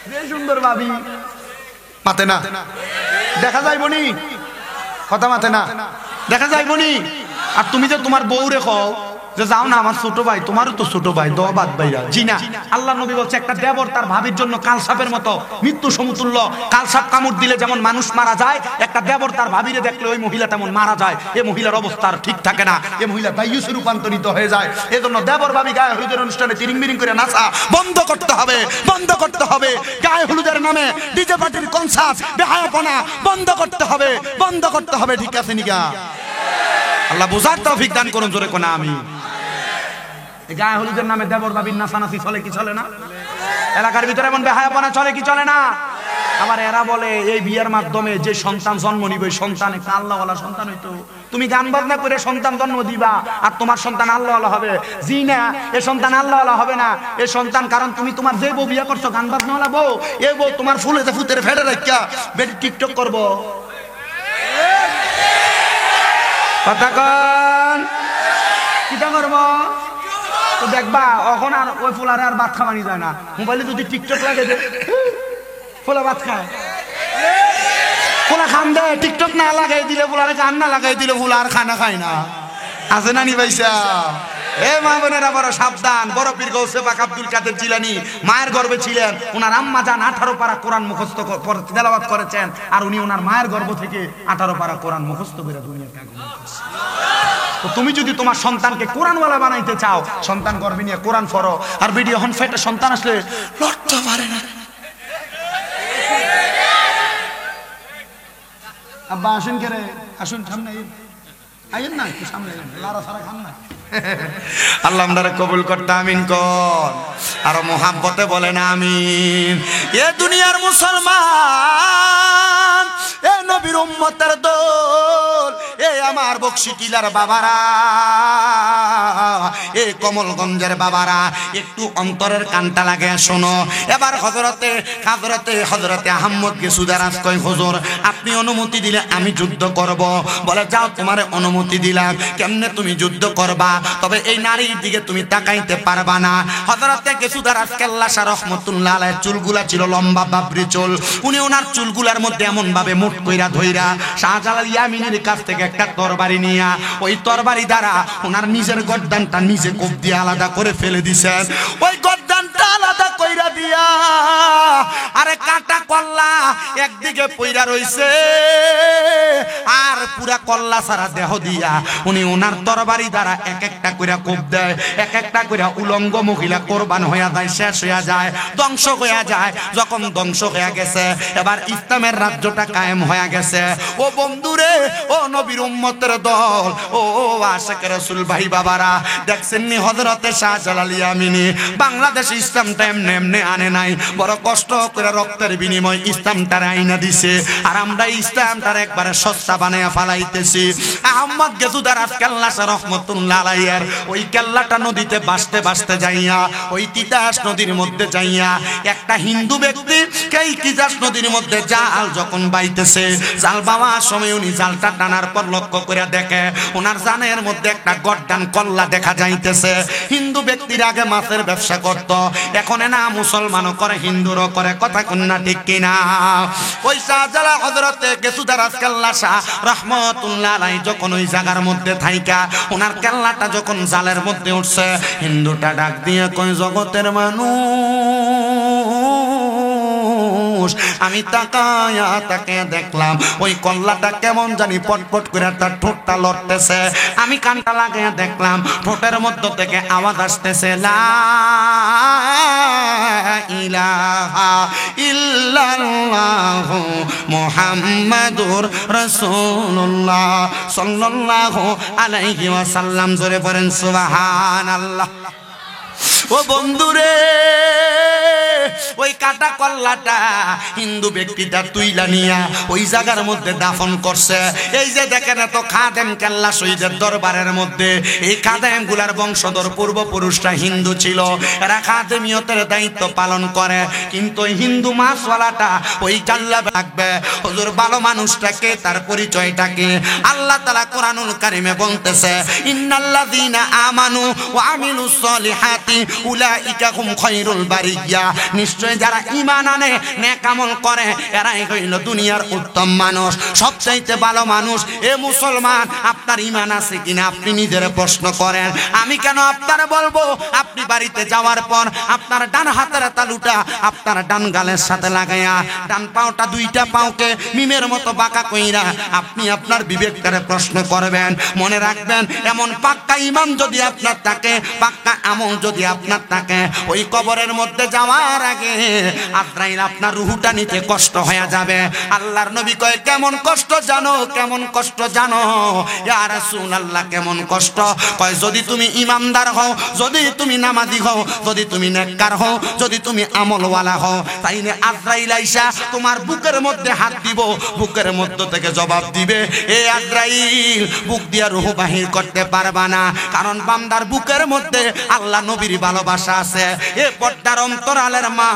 বেশ সুন্দর বাবি, মাতে না দেখা যাইবো নি? কথা মাতে না দেখা যাইবো নি? আর তুমি যে তোমার বউ রেখো যে যাও না আমার ছোট ভাই, তোমারও তো ছোট ভাই, দোয়া বাদ ভাইয়া জি না। আল্লাহ নবী বলছে একটা দেবর তার ভাবির জন্য কালসাপের মতো, মৃত্যু সমতুল্য। কালসাপ কামড় দিলে যেমন মানুষ মারা যায়, একটা দেবর তার ভাবিরে দেখলে ওই মহিলা তেমন মারা যায়। এই মহিলার অবস্থা ঠিক থাকে না, এই মহিলা দাইয়ুসে রূপান্তরিত হয়ে যায়। এজন্য দেবর ভাবি গায়ে হলুদের অনুষ্ঠানে তিরিং বিরিং করে নাচা বন্ধ করতে হবে, বন্ধ করতে হবে। গায়ে হলুদের নামে ডিজে পার্টির কনসার্ট বেহায়াপনা বন্ধ করতে হবে, বন্ধ করতে হবে। ঠিক আছে নিকা? আল্লাহ বুঝার তৌফিক দান করুন। জোরে কোনা আমি। গায়ে হলুদের নামে দেবর বাবির নাচানাচি চলে কি চলে না? এলাকার ভিতরে এমন বেহায়াপনা চলে কি চলে না? আবার এরা বলে এই বিয়ের মাধ্যমে যে সন্তান জন্ম নিবে সন্তান একটা আল্লাহওয়ালা সন্তান হইতো। তুমি গান বাজনা করে সন্তান জন্ম দিবা আর তোমার সন্তান আল্লাহওয়ালা হবে? জি না, এ সন্তান আল্লাহওয়ালা হবে না। এ সন্তান কারণ তুমি তোমার যে বউ বিয়ে করছো গান বাজনাওয়ালা বউ, এ বউ তোমার ফুলেতে ফুতের ফেটে রাখিয়া বেটি টিকটক করবো। কথা কন কিটা করবো? তো দেখবা এখন আর ওই ফুলারে আর ভাত খাওয়ানি যায় না। মোবাইলে যদি টিকটক লাগে ফুলা ভাত খায়, ফুলা খান দেয়। টিকটক না লাগাই দিলে ফুলারে গান না লাগাই দিলে ফুলা আর খানা খায় না। আছে না নি ভাইসা? এ মা বোনেরা বড় সাবধান। বড় পীর গৌসে পাক আব্দুল কাদের জিলানী মায়ের গর্ভে ছিলেন। ওনার আম্মা জান 18 পারা কোরআন মুখস্থ তেলাওয়াত করেছেন, আর উনি ওনার মায়ের গর্ভ থেকে 18 পারা কোরআন মুখস্থ করে দুনিয়াতে আগমন করেছেন। তো তুমি যদি তোমার সন্তানকে কোরআনওয়ালা বানাইতে চাও, সন্তান গর্ভে নিয়ে কোরআন পড়ো। আর ভিডিও হন ফেটে সন্তান আসলে লড়তে পারে না। আব্বা আসুন কে রে, আসুন সামনে আইয়েন না, একটু সামনে লারা সারা খান না। আল্লাহ আমরারে কবুল করতে আমিন কর। আর মোহাব্বতে বলেন আমিন। এ দুনিয়ার মুসলমান, এ নবীর উম্মতের দল, এ আমার বকশী টিলার বাবারা, এ কমলগঞ্জের বাবারা, একটু অন্তরের কানটা লাগে শোনো। এবার হযরতে আহমদ গেসুদারাজ কয় হুজুর আপনি অনুমতি দিলে আমি যুদ্ধ করব। বলে যাও তোমারে অনুমতি দিলাম। কেমনে তুমি যুদ্ধ করবা? তবে এই নারীর দিকে তুমি তাকাইতে পারবা না। হযরতে গেসুদারাজ কেল্লা শাহ রহমাতুল্লাহ আলাইহির চুলগুলা ছিল লম্বা বাবরি চুল। উনি ওনার চুলগুলার মধ্যে এমন ভাবে মুঠ কইরা ধইরা শাহজালাল ইয়ামিনীর কাছ থেকে একটা তরবারি নিয়া ওই তরবারি দ্বারা ওনার নিজের গর্দানটা নিজে কোপ দিয়ে আলাদা করে ফেলে দিছেন। ওই গর্দানটা আলাদা কইরা দিয়ে দিয়া আরে কাটা কল্লা একদিকে পইরা রইছে আর পুরা কল্লা সারা দেহ দিয়া উনি ওনার তরবারি দ্বারা এক একটা কইরা কোপ দেয়, এক একটা কইরা উলঙ্গ মহিলা কোরবান হইয়া যায়, শেষ হইয়া যায়, ধ্বংস হইয়া যায়। যখন ধ্বংস হইয়া গেছে এবার ইসলামের রাজ্যটা কায়েম হইয়া গেছে। ও বন্ধুরে, ও নবীর উম্মতের দল, ও আশিক রাসূল ভাই বাবারা, দেখছেন নি হযরতে শাহজালাল ইয়ামিনী বাংলাদেশ ইসলামটা এমনি এমনি আনে নাই, বড় কষ্ট করে রক্তের বিনিময় ইসলামটার আইনা দিছে। আর আমরা ইসলামটার একবারে সস্তা বানায়া ফালাইতেছি। আহমদ গেজুদার কেল্লা রহমতুল্লাহ আলাইহির ওই কেল্লাটা নদীতে বাসতে বাসতে যাইয়া ওই তিতাস নদীর মধ্যে যাইয়া একটা হিন্দু ব্যক্তি এই তিতাস নদীর মধ্যে জাল যখন বাইতেছে, জাল বাওয়ার সময় উনি জালটা টানার পর লক্ষ্য করে দেখে ওনার জানের মধ্যে একটা গর্দান কল্লা দেখা যাইতেছে। হিন্দু ব্যক্তির আগে মাছের ব্যবসা করত, এখন না মুসলমানও করে হিন্দুরও করে, কথা কোন না ঠিক কিনা? ওই শাহজালাল হযরতে গেসুদার কেল্লা শাহ রহমতুল্লাহ আলাইহি যখন ওই জায়গার মধ্যে থাইকা ওনার কেল্লাটা যখন জালের মধ্যে উঠছে, হিন্দুটা ডাক দিয়ে কয়, জগতের মানুষ আমি তাকায়া তাকে দেখলাম ওই কল্লাটা কেমন জানি পটপট করে তার ঠোঁটটা লড়তেছে। আমি কানটা লাগাইয়া দেখলাম ঠোঁটের মধ্য থেকে আওয়াজ আসতেছে, লা ইলাহা ইল্লাল্লাহু মুহাম্মাদুর রাসূলুল্লাহ সাল্লাল্লাহু আলাইহি ওয়াসাল্লাম। জোরে পড়েন সুবহানাল্লাহ। ও বন্ধুরে, ওই কাটা কল্লাটা হিন্দু ব্যক্তিটা তুইলা নিয়া ওই জায়গার মধ্যে দাফন করছে। এই যে দেখেন এত খাদেম কেল্লা শহীদের দরবারের মধ্যে, এই খাদেম গুলার বংশধর পূর্বপুরুষরা হিন্দু ছিল, এরা খাদেমিয়তের দায়িত্ব পালন করে। কিন্তু ওই হিন্দু মাসওয়ালাটা ওই কাল্লা রাখবে। হুজুর ভালো মানুষটাকে তার পরিচয়টাকে আল্লাহ তাআলা কোরআনুল কারীমে বলতেছে, ইন্নাল্লাযীনা আমানু ওয়া আমিলুস সলিহাতি উলাইকা হুম খায়রুল বারিয়া। নিশ্চয় যারা ঈমান আনে, নেক আমল করে, এরাই হইল দুনিয়ার উত্তম মানুষ, সবচাইতে ভালো মানুষ। এ মুসলমান, আপনার ঈমান আছে কিনা আপনি নিজের প্রশ্ন করেন। আমি কেন আপনারা বলবো? আপনি বাড়িতে যাওয়ার পর আপনার ডান হাতের তালুটা আপনার ডান গালের সাথে লাগাইয়া ডান পাওটা দুইটা পাওকে মিমের মতো বাঁকা কইরা আপনি আপনার বিবেকটারে প্রশ্ন করবেন। মনে রাখবেন, এমন পাক্কা ঈমান যদি আপনার থাকে, পাক্কা আমল যদি আপনার থাকে, ওই কবরের মধ্যে যাওয়ার আগে আজরাইল আপনার রূহটা নিতে কষ্ট হয়ে যাবে। আল্লাহর নবী কয়, কেমন কষ্ট জানো? কেমন কষ্ট জানো? ইয়া রাসূলুল্লাহ, কেমন কষ্ট? কয়, যদি তুমি ইমানদার হও, যদি তুমি নামাজি হও, যদি তুমি নেককার হও, যদি তুমি আমলওয়ালা হও, তাইলে আজরাইল আইসা তোমার বুকের মধ্যে হাত দিব, বুকের মধ্য থেকে জবাব দিবে, এ আজরাইল বুক দিয়া রূহ বাহির করতে পারবা না, কারণ বান্দার বুকের মধ্যে আল্লাহ নবীর ভালোবাসা আছে। এ পর্দার অন্তরালের মা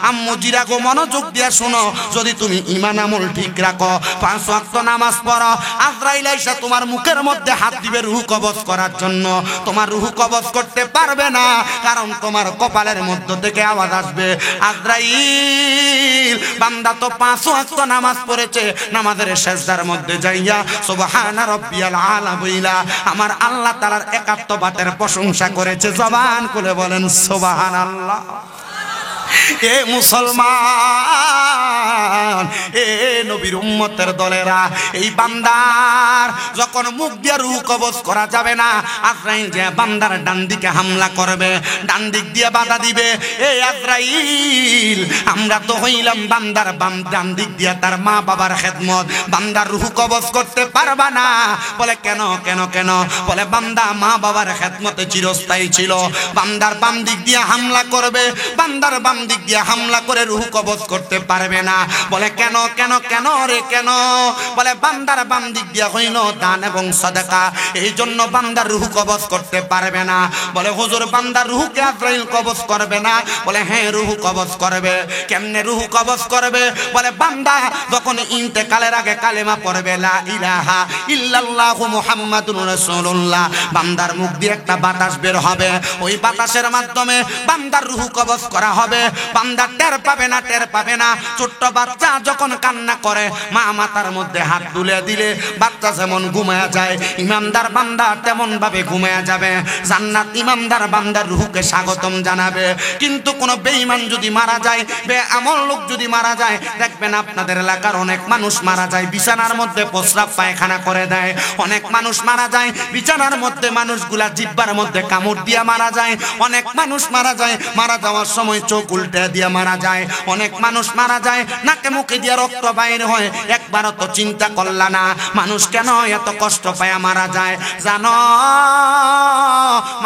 আম্মু জিরা গো, মনোযোগ দিয়া শোনো, যদি তুমি ঈমান আমল ঠিক রাখো, 5 ওয়াক্ত নামাজ পড়ো, আজরাইল আইসা তোমার মুখের মধ্যে হাত দিবে রূহ কবজ করার জন্য, তোমার রূহ কবজ করতে পারবে না, কারণ তোমার কপালের মধ্য থেকে আওয়াজ আসবে, আজরাইল বান্দা তো 5 ওয়াক্ত নামাজ পড়েছে, নামাজের সিজদার মধ্যে যাইয়া সুবহানা রাব্বিয়াল আলা বইলা আমার আল্লাহ তাআলার একাত্মবাদের প্রশংসা করেছে। জবান খুলে বলেন সুবহানাল্লাহ। এ মুসলমান, এ নবীর উম্মতের দলেরা, এই বান্দার যখন মুখ দিয়ে রূহ কবজ করা যাবে না, আজরাইল যে বান্দার ডান দিকে হামলা করবে, ডান দিক দিয়ে বাধা দিবে। এই আজরাইল, আমরা তো হইলাম বান্দার ডান দিক দিয়ে তার মা বাবার খেদমত, বান্দার রূহ কবজ করতে পারবা না। বলে কেন কেন কেন? বলে বান্দা মা বাবার খেদমতে চিরস্থায়ী ছিল, বান্দার বাম দিক দিয়ে হামলা করবে, বান্দার বাম দিক দিয়ে হামলা করে রূহ কবজ করতে পারবে না। বলে কেন কেন কেন রে কেন? বলে বান্দার বাম দিক দিয়ে হইল দান এবং সাদাকা, এই জন্য বান্দার রূহ কবজ করতে পারবে না। বলে হুজুর বান্দার রূহকে আজরাইল কবজ করবে না? বলে হ্যাঁ, রূহ কবজ করবে। কেমনে রূহ কবজ করবে? বলে বান্দা যখন ইন্তেকালের আগে কালেমা পড়বে, লা ইলাহা ইল্লাল্লাহু মুহাম্মাদুর রাসূলুল্লাহ, বান্দার মুখ দিয়ে একটা বাতাস বের হবে, ওই বাতাসের মাধ্যমে বান্দার রূহ কবজ করা হবে। বান্দা টের পাবে না ছোট্ট বাচ্চা যখন কান্না করে মা মাথার মধ্যে হাত তুলে দিলে বাচ্চা যেমন ঘুমায়া যায় ইমানদার বান্দা তেমন ভাবে ঘুমায়া যাবে জান্নাত ইমানদার বান্দার রূহকে স্বাগতম জানাবে কিন্তু কোন বেঈমান যদি মারা যায় বেআমল লোক যদি মারা যায় দেখবেন আপনাদের এলাকার অনেক মানুষ মারা যায় বিছানার মধ্যে প্রস্রাব পায়খানা করে দেয় অনেক মানুষ মারা যায় বিছানার মধ্যে মানুষগুলা জিহ্বার মধ্যে কামড় দিয়ে মারা যায় অনেক মানুষ মারা যায় মারা যাওয়ার সময় চোখ উল্টে দিয়ে মারা যায় অনেক মানুষ মারা যায় নাকে মুখে দিয়ে রক্ত বাইর হয় একবারও তো চিন্তা করলা না মানুষ কেন এত কষ্ট পায় মারা যায় জানো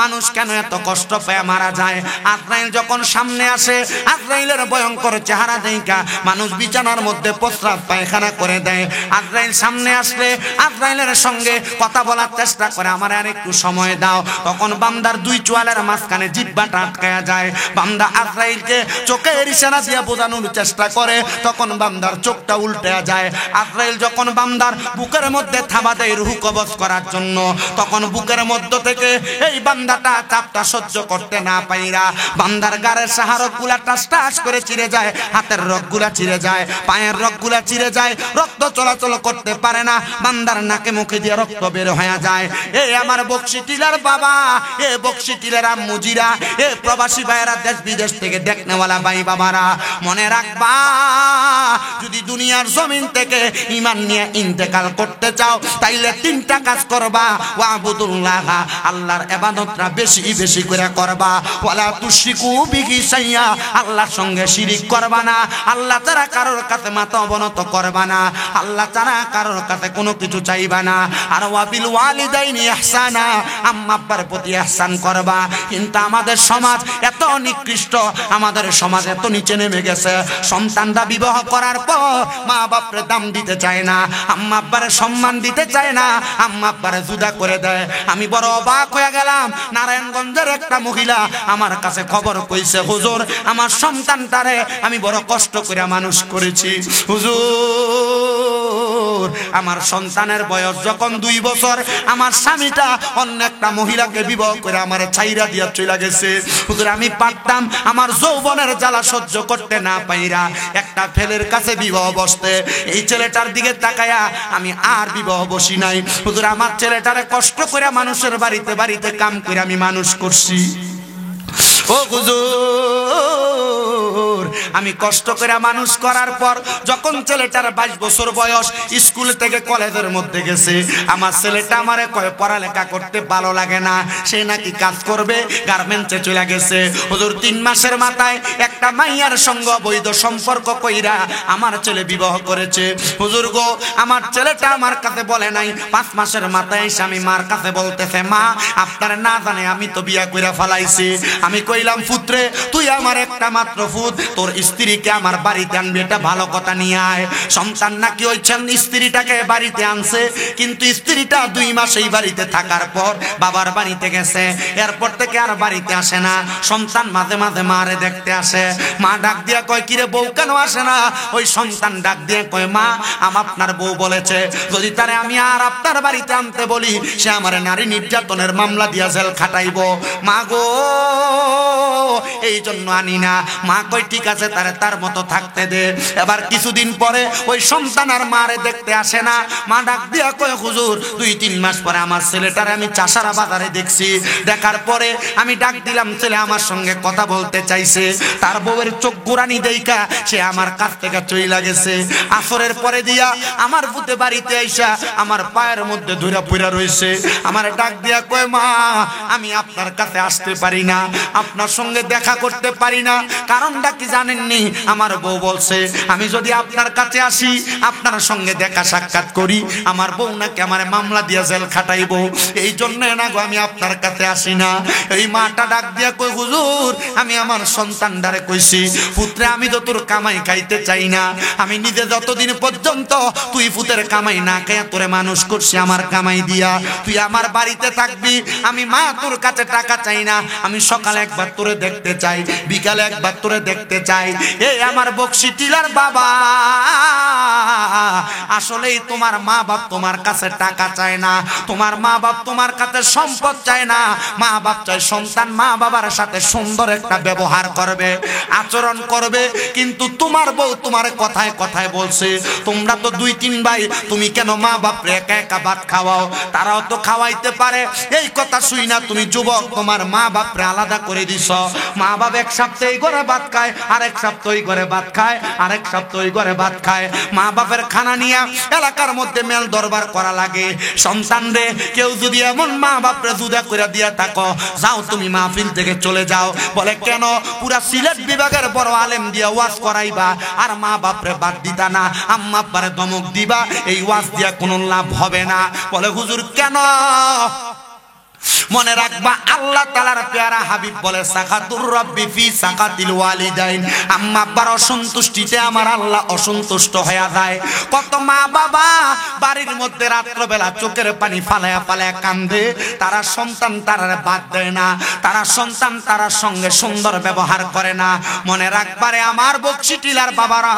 মানুষ কেন এত কষ্ট পায় মারা যায় আজরাইল যখন সামনে আসে আজরাইলের ভয়ঙ্কর চেহারা দেখা মানুষ বিছানার মধ্যে প্রস্রাব পায়খানা করে দেয় আজরাইল সামনে আসলে আজরাইলের সঙ্গে কথা বলার চেষ্টা করে আমার আর একটু সময় দাও তখন বান্দার দুই চোয়ালের মাঝখানে জিহ্বাটা আটকায়া যায় বান্দা আজরাইলকে চোখের ইশারা দিয়ে বোঝানোর চেষ্টা করে তখন বান্দার চোখটা উল্টে যায় আজরাইল যখন বান্দার বুকের মধ্যে থাবা দেয় রূহ কবজ করার জন্য তখন বুকের মধ্য থেকে এই বান্দাটা চাপটা সহ্য করতে না পাইরা বান্দার গায়ের সাহারকগুলা টাস টাস করে চিরে যায় হাতের রগগুলা চিরে যায় পায়ের রগগুলা চিরে যায় রক্ত চলাচল করতে পারে না বান্দার নাকে মুখে দিয়ে রক্ত বের হয়ে যায় এই আমার বকশি টিলার বাবা এ বকশি টিলার আম্মুজিরা এ প্রবাসী ভাইয়েরা দেশ বিদেশ থেকে দেখনেওয়ালা ভাই বাবারা মনে রাখবা যদি দুনিয়ার জমিন থেকে ঈমান নিয়ে ইন্তেকাল করতে চাও তাইলে তিনটা কাজ করবা ওয়াবুদুল্লাহ আল্লাহর ইবাদতটা বেশি বেশি করে করবা ওয়ালা তুশরিকু বিহি শাইয়া আল্লাহর সঙ্গে শিরিক করবা না আল্লাহ ছাড়া কারোর কাছে মাথা অবনত করবা না আল্লাহ ছাড়া কারোর কাছে কোনো কিছু চাইবা না আর ওয়াবিল ওয়ালিদাইনি ইহসানা আম্মা আব্বার প্রতি ইহসান করবা কিন্তু আমাদের সমাজ এত নিকৃষ্ট আমাদের সমাজ এত নিচে নেমে গেছে সন্তানরা বিবাহ করার পর মা বাপরে দাম দিতে চায় না আম্মা আব্বারে সম্মান দিতে চায় না আম্মা আব্বারে জুদা করে দেয় আমি বড় অবাক হয়ে গেলাম নারায়ণগঞ্জের একটা মহিলা আমার কাছে খবর কইছে হুজুর আমার সন্তানটারে আমি বড় কষ্ট করে মানুষ করেছি হুজুর আমার সন্তানের বয়স যখন 2 বছর আমার স্বামীটা অন্য একটা মহিলাকে বিবাহ করে আমার ছাইরা দিয়া চলে গেছে হুজুর আমি পারতাম আমার যৌবনের জ্বালা সহ্য করতে না পাইরা একটা ফেলের কাছে বিবাহ বসতে এই ছেলেটার দিকে তাকায়া আমি আর বিবাহ বসি নাই হুজুর আমার ছেলেটারে কষ্ট করে মানুষের বাড়িতে বাড়িতে কাম করে আমি মানুষ করছি ও হুজুর আমি কষ্ট করে মানুষ করার পর যখন ছেলেটার 22 বছর বয়স স্কুল থেকে কলেজের মধ্যে গেছে আমার ছেলেটা আমারে কয় পড়ালেখা করতে ভালো লাগে না সে নাকি কাজ করবে গার্মেন্টসে চলে গেছে হুজুর 3 মাসের মাথায় একটা মাইয়ার সঙ্গে বৈধ সম্পর্ক কইরা আমার ছেলে বিবাহ করেছে হুজুর গো আমার ছেলেটা আমার কাছে বলে নাই 5 মাসের মাথায় স্বামী মার কাছে বলতেছে মা আপনার না জানে আমি তো বিয়া কইরা ফলাইছি আমি কইলাম পুত্রে তুই আমার একটা মাত্র পুত তোর স্ত্রীকে আমার বাড়িতে আনবি এটা ভালো কথা নিয়ে আয় সন্তান নাকি ওইছেন স্ত্রীটাকে বাড়িতে আনছে কিন্তু স্ত্রীটা 2 মাস এই বাড়িতে থাকার পর বাবার বাড়িতে গেছে এরপর থেকে আর বাড়িতে আসে না সন্তান মাঝে মাঝে মারে দেখতে আসে মা ডাক দিয়া কয় কিরে বউ কেন আসে না ওই সন্তান ডাক দিয়ে কয় মা আপনার বউ বলেছে যদি তারে আমি আর আপনার বাড়িতে আনতে বলি সে আমার নারী নির্যাতনের মামলা দিয়া জেল খাটাইবো মা গো এই জন্য আনি না মা কই ঠিক আছে তারে তার মতো থাকতে দে এবার কিছুদিন পরে ওই সন্তান আর মারে দেখতে আসে না মা ডাক দিয়া কয় হুজুর 2-3 মাস পরে আমার ছেলেটারে আমি চাষারা বাজারে দেখছি দেখার পরে আমি ডাক দিলাম ছেলে আমার সঙ্গে কথা বলতে চাইছে তার বউয়ের চোখ গোরানি দেইকা সে আমার কাছ থেকে চইলা গেছে আসরের পরে দিয়া আমার পুতে বাড়িতে আইসা আমার পায়ের মধ্যে ধরে পড়া রইছে আমার ডাক দিয়া কয় মা আমি আপনার কাছে আসতে পারি না আপনার সঙ্গে দেখা করতে পারি না কারণটা কি জানেননি আমার বউ বলছে আমি যদি আপনার কাছে আসি আপনার সঙ্গে দেখা সাক্ষাৎ করি আমার বউ নাকি আমার মামলা দিয়া জেল খাটাইবো এই জন্য না গো আমি আপনার কাছে আসি না এই মাটা ডাক দিয়া কই হুজুর আমি আমার সন্তানটারে কইছি পুত্রে আমি তো তোর কামাই খাইতে চাই না আমি নিজে যতদিন পর্যন্ত তুই পুতের কামাই না খাইয়া তোরে মানুষ করছি আমার কামাই দিয়া তুই আমার বাড়িতে থাকবি আমি মা তোর কাছে টাকা চাই না আমি সকালে একবার তোরে দেখতে চাই, বিকালে একবার তোরে দেখতে চাই। এই আমার বকশী টিলার বাবা, আসলেই তোমার মা বাপ তোমার কাছে টাকা চায় না, তোমার মা বাপ তোমার কাছে সম্পদ চায় না। মা বাপ চায় সন্তান মা বাবার সাথে সুন্দর একটা ব্যবহার করবে, আচরণ করবে। কিন্তু তোমার বউ তোমার কথায় কথায় বলছে, তোমরা তো 2-3 ভাই, তুমি কেন মা বাপরে একা একা ভাত খাওয়াও, তারাও তো খাওয়াইতে পারে। এই কথা শুই না তুমি যুবক তোমার মা বাপরে আলাদা করে দিছ। মা বাপ এক সপ্তাহ এই ঘরে ভাত খায়, আরেক সপ্তাহ ওই ঘরে ভাত খায়, আরেক সপ্তাহ ওই ঘরে ভাত খায়। মা বাপের খানা নিয়ে এলাকার মধ্যে মেল দরবার করা লাগে। সন্তান রে কেউ যদি এমন মা বাপরে জুদা করে দিয়া থাকো, যাও তুমি মাহফিল থেকে চলে যাও। বলে কেন? পুরা সিলেট বিভাগের বড় আলেম দিয়া ওয়াজ করাইবা আর মা বাপরে বাদ দিতা না, আম্মা আব্বারে ধমক দিবা, এই ওয়াজ দিয়া কোনো লাভ হবে না। বলে হুজুর কেন? মনে রাখবা আল্লাহ তাআলার পেয়ারা হাবিব বলে সাকাতুর রব্বি ফি সাকাতিল ওয়ালিদাইন, আম্মা আব্বার অসন্তুষ্টিতে আমার আল্লাহ অসন্তুষ্ট হয়ে যায়। কত মা বাবা বাড়ির মধ্যে রাত্রবেলা চোখের পানি ফালায়া ফালায়া কান্দে, তারা সন্তান তারারে বাদ দেয় না, তারা সন্তান তারার সঙ্গে সুন্দর ব্যবহার করে না। মনে রাখবারে আমার বকশী টিলার বাবারা,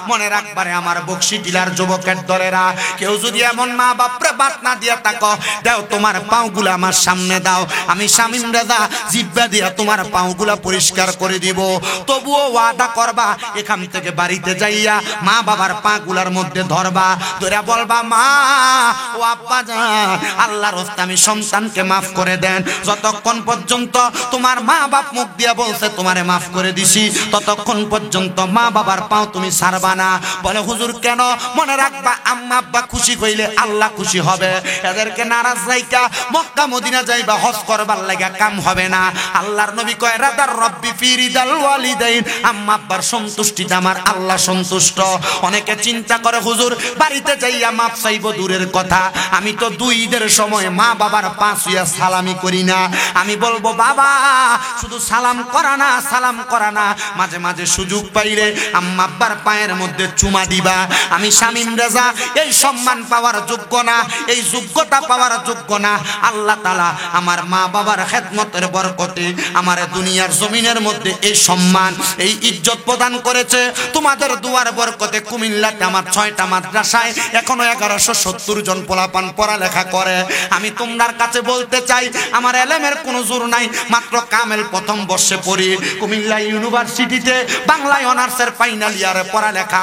মনে রাখবারে আমার বকশী টিলার যুবকের দলেরা, কেউ যদি এমন মা বাপরে বাদ না দিয়া থাকো, দাও তোমার পাওগুলো আমার সামনে দাও, আমি শামীম রেজা জিব্বা দিয়া তোমার পাওগুলা পরিষ্কার করে দিব। তবুও ওয়াদা করবা এখান থেকে বাড়িতে যাইয়া মা বাবার পাগুলার মধ্যে ধরবা, ধরে বলবা মা ও আব্বা জান, আল্লাহর রাস্তায় আমি সন্তানকে মাফ করে দেন। যতক্ষণ পর্যন্ত তোমার মা বাপ মুখ দিয়া বলছে তোমারে মাফ করে দিছি, ততক্ষণ পর্যন্ত মা বাবার পাও তুমি ছাড়বা না। বলে হুজুর কেন? মনে রাখবা আম্মা আব্বা খুশি হইলে আল্লাহ খুশি হবে। এদেরকে নারাজ রাইকা মক্কা মদিনা যাইবা হজ করবার লাগা কাম হবে না। আল্লাহর নবী কয় রাদার রব্বি ফি রিদাল ওয়ালিদাইন, আম্মা আব্বার সন্তুষ্টিতে আমার আল্লাহ সন্তুষ্ট। অনেকে চিন্তা করে হুজুর বাড়িতে যাইয়া মাপ চাইবো দূরের কথা, আমি তো 2 ঈদের সময় মা বাবার পা ছুঁয়া সালামি করি না। আমি বলবো বাবা শুধু সালাম করা না, সালাম করা না, মাঝে মাঝে সুযোগ পাইলে আম্মা আব্বার পায়ের মধ্যে চুমা দিবা। আমি শামীম রেজা এই সম্মান পাওয়ার যোগ্য না, এই যোগ্যতা পাওয়ার যোগ্য না। আল্লাহ তাআলা আমার মা বাবার খেদমতের বরকতে আমার দুনিয়ার জমিনের মধ্যে এই সম্মান এই ইজ্জত প্রদান করেছে। তোমাদের দুয়ার বরকতে কুমিল্লাতে আমার 6টা মাদ্রাসায় এখনো 1170 জন পোলাপান পড়ালেখা করে। আমি তোমার কাছে বলতে চাই আমার এলেমের কোনো জোর নাই, মাত্র কামেল প্রথম বর্ষে পড়ি কুমিল্লা ইউনিভার্সিটিতে বাংলায় অনার্সের ফাইনাল ইয়ারে পড়ালেখা।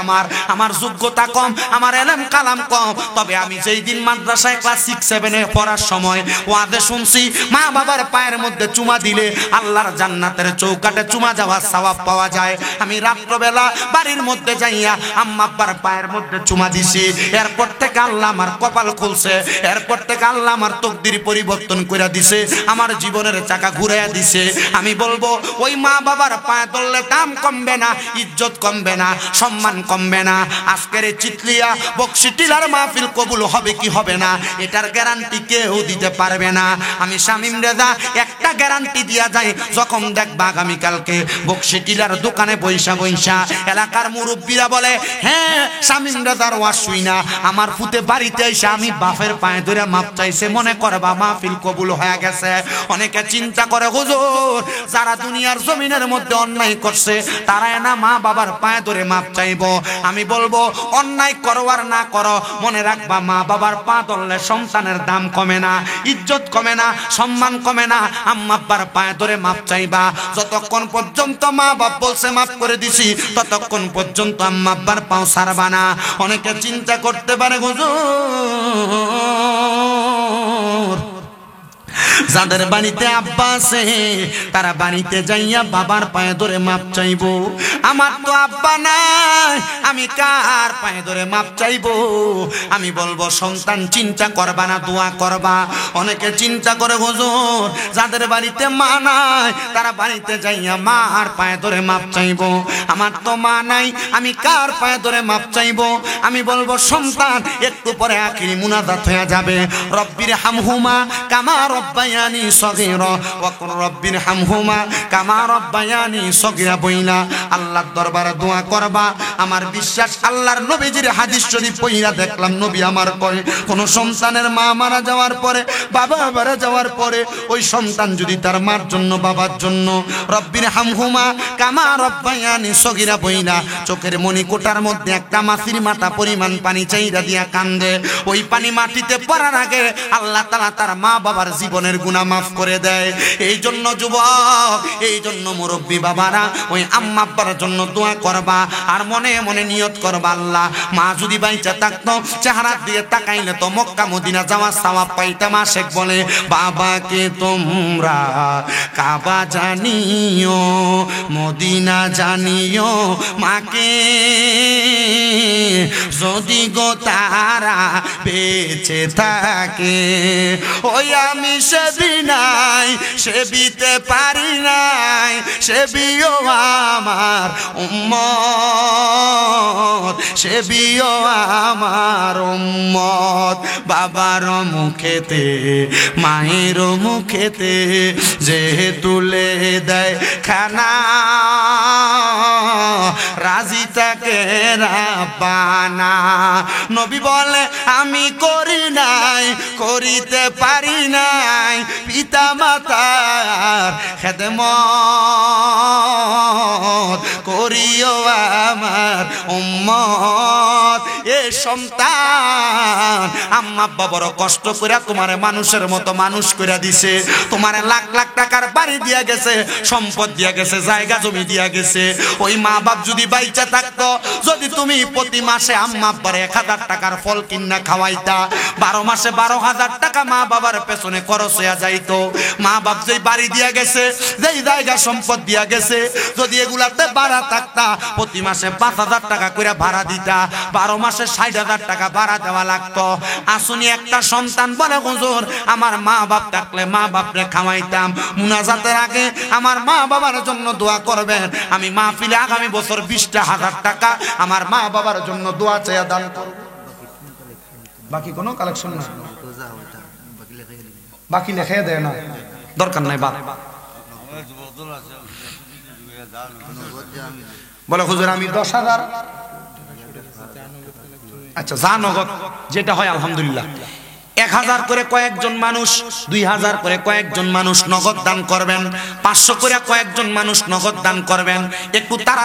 আমার যোগ্যতা কম, আমার এলেম কালাম কম, তবে আমি যেই দিন মাদ্রাসায় ক্লাস 6-7 এ পড়ার সময় ওয়াদে শুনছি মা বাবার পায়ের মধ্যে চুমা দিলে আল্লাহর জান্নাতের চৌকাটে চুমা যাওয়ার সওয়াব পাওয়া যায়। আমি রাত্রবেলা বাড়ির মধ্যে যাইয়া আম্মা আব্বার পায়ের মধ্যে চুমা দিছি, এরপর থেকে আল্লাহ আমার কপাল খুলছে, এরপর থেকে আল্লাহ আমার তকদির পরিবর্তন করে দিছে, আমার জীবনের চাকা ঘুরাইয়া দিছে। আমি বলবো ওই মা বাবার পায়ে ধরলে দাম কমবে না, ইজ্জত কমবে না, সম্মান কমবে না। আজকের এই চিতলিয়া বকশী টিলার মাহফিল কবুল হবে কি হবে না এটার গ্যারান্টি কেউ দিতে পারবে না। আমি শামীম রেজা একটা গ্যারান্টি দিয়া যাই, যখন দেখবা আগামীকালকে বকশী টিলার দোকানে বৈশা বৈশা এলাকার মুরব্বীরা বলে হ্যাঁ শামীম রেজার ওয়াজ শুই না, আমার ফুতে বাড়িতে এসে আমি বাপের পায়ে ধরে মাপ চাইছে, মনে করবা মাহফিল কবুল হয়ে গেছে। অনেকে চিন্তা করে হুজুর যারা দুনিয়ার জমিনের মধ্যে অন্যায় করছে তারা না মা বাবার পায়ে ধরে মাপ চাইবো। আমি বলবো অন্যায় করো আর না করো, মনে রাখবা মা বাবার পা ধরলে সন্তানের দাম কমে না, ইজ্জত কমে না, সম্মান কমে না। আম্মা আব্বার পায়ে ধরে মাপ চাইবা, যতক্ষণ পর্যন্ত মা বাপ বলছে মাফ করে দিছি ততক্ষণ পর্যন্ত আম্মা আব্বার পাও ছাড়বা না। অনেকে চিন্তা করতে পারে হুজুর যাদের বাড়িতে আব্বা আছে তারা বাড়িতে যাইয়া বাবার পায়ে ধরে মাপ চাইবো, আমার তো আব্বা নাই, আমি কার পায়ে ধরে মাপ চাইবো? আমি বলবো সন্তান চিন্তা করবা না, দোয়া করবা। অনেকে চিন্তা করে হুজুর যাদের বাড়িতে মা নাই তারা বাড়িতে যাইয়া মার পায়ে ধরে মাপ চাইবো, আমার তো মা নাই, আমি কার পায়ে ধরে মাপ চাইবো? আমি বলবো সন্তান একটু পরে আখিরি মুনাজাত হয়ে যাবে, রব্বির হামহুমা কামা রব্বানি রাব্বায়ানি সগীরা ওয়া কুর রাব্বিরহামহুমা কামা রাব্বায়ানি সগীরা বইলা আল্লাহর দরবারে দোয়া করবা। আমার বিশ্বাস আল্লাহর নবীজির হাদিস শরীফ পড়িয়া দেখলাম নবী আমার কয় কোন সন্তানের মা মারা যাওয়ার পরে বাবা মারা যাওয়ার পরে ওই সন্তান যদি তার মার জন্য বাবার জন্য রব্বিরহামহুমা কামা রাব্বায়ানি সগীরা বইলা চোখের মণিকোটার মধ্যে একটা মাছির মাথা পরিমাণ পানি চাইরা দিয়া কান্দে, ওই পানি মাটিতে পড়ার আগে আল্লাহ তাআলা তার মা বাবার জীবনের গুনাহ মাফ করে দেয়। এই জন্য যুবক, এই জন্য মুরব্বী বাবারা ওই আম্মা আব্বার জন্য দোয়া করবা আর মনে মনে নিয়ত করবা আল্লাহ মা যদি বাইচা থাকতো চেহারা দিয়ে তাকাইলে তো মক্কা মদিনা যাওয়ার সওয়াব পাইতাম। আশেক বলে বাবাকে তোমরা কাবা জানিও মদিনা জানিও, মাকে যদি গো তারা বেঁচে থাকে। ওই আমি সেবি নাই সেবিতে পারি নাই, সেবিও আমার উম্মত, সেবিও আমার উম্মত। বাবার মুখেতে মায়ের মুখেতে যে তুলে দেয় খানা রাজি থাকে রাব্বানা। নবী বলে আমি করি নাই করিতে পারি নাই পিতা মাতার খেদমত, করিও আমার উম্মত। এ সন্তান আম্মা আব্বা বড় কষ্ট করে তোমারে মানুষের মতো মানুষ করে দিছে, তোমারে লাখ লাখ টাকার বাড়ি দিয়া গেছে, সম্পদ দিয়া গেছে, জায়গা জমি দিয়া গেছে। ওই মা বাপ যদি বাইচা থাকতো, যদি তুমি প্রতি মাসে আম্মা আব্বার 1000 টাকার ফল কিনা খাওয়াইতা, 12 মাসে 12,000 টাকা মা বাবার পেছনে খরচ হয়ে যাইতো। মা বাপ যেই বাড়ি দিয়া গেছে, যেই জায়গা সম্পদ দিয়া গেছে, যদি এগুলাতে ভাড়া থাকতা প্রতি মাসে 5,000 টাকা করে ভাড়া দিতা, 12 মাসে 60,000 টাকা ভাড়া দেওয়া লাগতো। আসুনি একটা সন্তান বলে হুজুর আমার মা বাপ থাকলে মা বাপরে খাওয়াইতাম, মুনাজাতের আগে আমার মা বাবার জন্য দোয়া করবেন, আমি মাহফিলে আগামী বছর 20,000 টাকা আমার মা বাবার জন্য দোয়া চেয়ে দান করব। বাকি কোনো কালেকশন না, বাকি লেখে দেয় না, দরকার নাই বাপ। বলে হুজুর আমি 10,000, আচ্ছা যা নগদ যেটা হয় আলহামদুলিল্লাহ। 1000 করে কয়েকজন মানুষ, 2000 করে কয়েকজন মানুষ নগদ দান করবেন, 500 করে কয়েকজন মানুষ নগদ দান করবেন। একটু তারা